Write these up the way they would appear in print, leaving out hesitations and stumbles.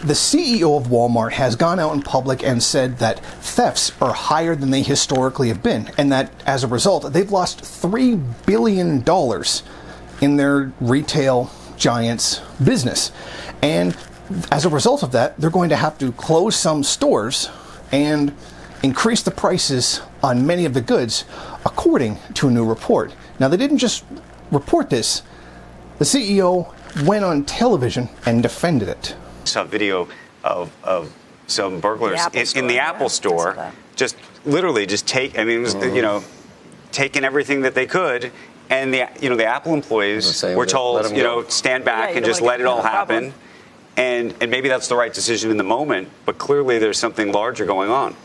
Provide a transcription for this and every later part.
the CEO of Walmart has gone out in public and said that thefts are higher than they historically have been, and that as a result, they've lost $3 billion in their retail giant's business. And as a result of that, they're going to have to close some stores and increase the prices on many of the goods, according to a new report. Now, they didn't just report this. The CEO went on television and defended it. Saw video of some burglars in the Apple store, just literally just taking everything that they could, and the Apple employees were told, stand back and just let it all happen. And maybe that's the right decision in the moment, but clearly there's something larger going on.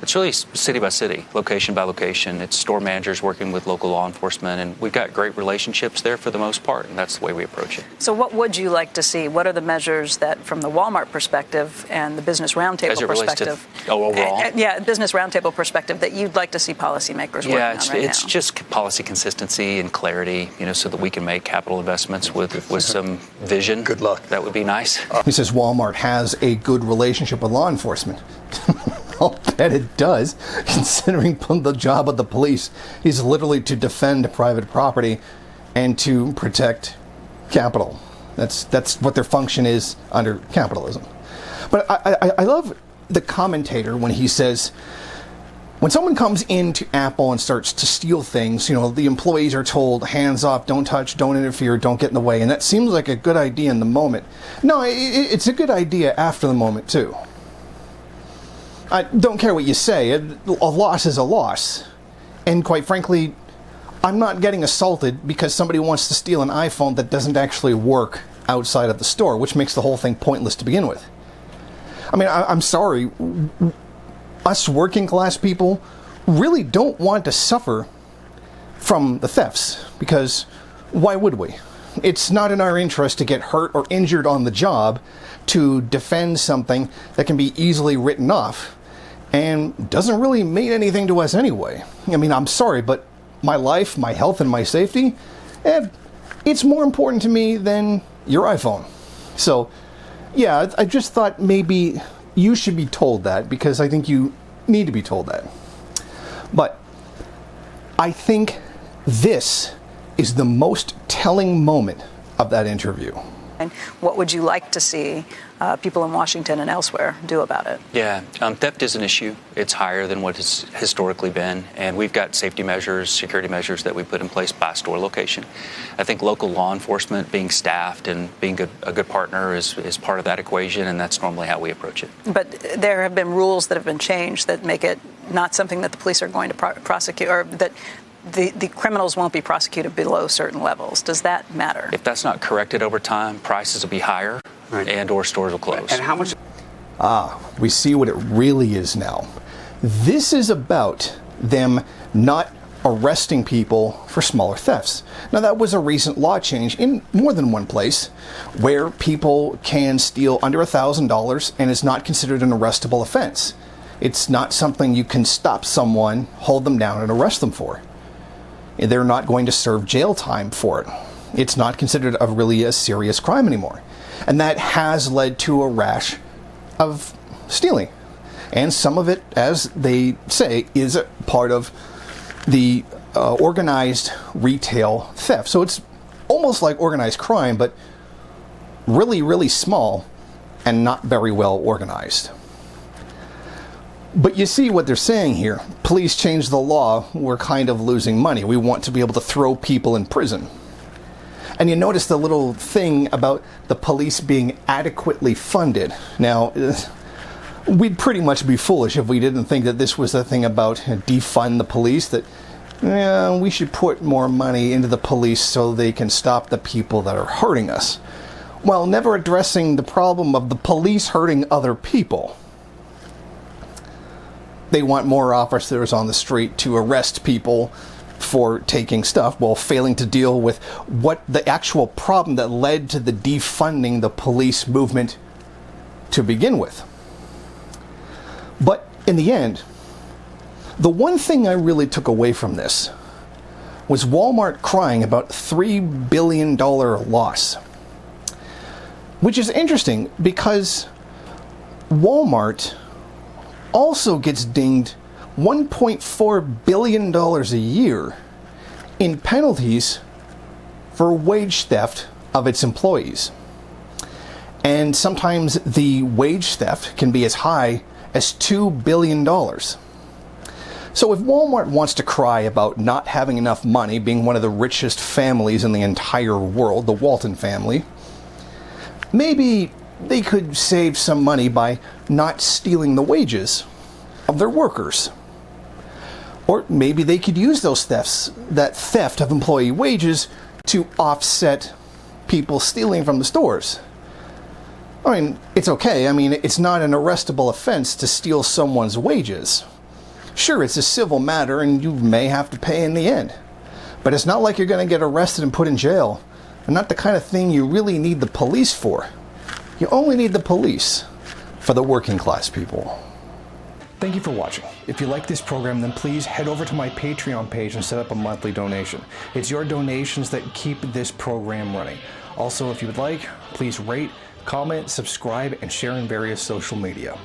It's really city by city, location by location. It's store managers working with local law enforcement, and we've got great relationships there for the most part, and that's the way we approach it. So what would you like to see? What are the measures that, from the Walmart perspective and the Business Roundtable perspective, overall? Business Roundtable perspective, that you'd like to see policymakers working on right now? It's just policy consistency and clarity, so that we can make capital investments with some vision. Good luck. That would be nice. He says Walmart has a good relationship with law enforcement. I'll bet it does, considering the job of the police is literally to defend private property and to protect capital. That's what their function is under capitalism. But I love the commentator when he says, when someone comes into Apple and starts to steal things, the employees are told, hands off, don't touch, don't interfere, don't get in the way. And that seems like a good idea in the moment. No, it's a good idea after the moment, too. I don't care what you say. A loss is a loss. And quite frankly, I'm not getting assaulted because somebody wants to steal an iPhone that doesn't actually work outside of the store, which makes the whole thing pointless to begin with. I mean, I'm sorry. Us working class people really don't want to suffer from the thefts, because why would we? It's not in our interest to get hurt or injured on the job to defend something that can be easily written off and doesn't really mean anything to us anyway. I mean, I'm sorry, but my life, my health, and my safety, it's more important to me than your iPhone. So, yeah, I just thought maybe you should be told that, because I think you need to be told that. But I think this is the most telling moment of that interview. What would you like to see people in Washington and elsewhere do about it? Yeah, theft is an issue. It's higher than what it's historically been, and we've got safety measures, security measures that we put in place by store location. I think local law enforcement being staffed and being a good partner is part of that equation, and that's normally how we approach it. But there have been rules that have been changed that make it not something that the police are going to prosecute, or that the criminals won't be prosecuted below certain levels. Does that matter? If that's not corrected over time, prices will be higher, and or stores will close. And how much? We see what it really is now. This is about them not arresting people for smaller thefts. Now, that was a recent law change in more than one place where people can steal under $1,000 and is not considered an arrestable offense. It's not something you can stop someone, hold them down, and arrest them for. They're not going to serve jail time for it. It's not considered really a serious crime anymore. And that has led to a rash of stealing. And some of it, as they say, is a part of the organized retail theft. So it's almost like organized crime, but really, really small and not very well organized. But you see what they're saying here. Police change the law, we're kind of losing money. We want to be able to throw people in prison. And you notice the little thing about the police being adequately funded. Now, we'd pretty much be foolish if we didn't think that this was a thing about defund the police, that we should put more money into the police so they can stop the people that are hurting us, while never addressing the problem of the police hurting other people. They want more officers on the street to arrest people for taking stuff, while failing to deal with what the actual problem that led to the defunding the police movement to begin with. But in the end, the one thing I really took away from this was Walmart crying about $3 billion loss. Which is interesting, because Walmart also gets dinged $1.4 billion a year in penalties for wage theft of its employees. And sometimes the wage theft can be as high as $2 billion. So if Walmart wants to cry about not having enough money, being one of the richest families in the entire world, the Walton family, maybe they could save some money by not stealing the wages of their workers. Or maybe they could use that theft of employee wages to offset people stealing from the stores. I mean, it's okay. I mean, it's not an arrestable offense to steal someone's wages. Sure, it's a civil matter and you may have to pay in the end. But it's not like you're going to get arrested and put in jail. And not the kind of thing you really need the police for. You only need the police for the working class people. Thank you for watching. If you like this program, then please head over to my Patreon page and set up a monthly donation. It's your donations that keep this program running. Also, if you would like, please rate, comment, subscribe, and share in various social media.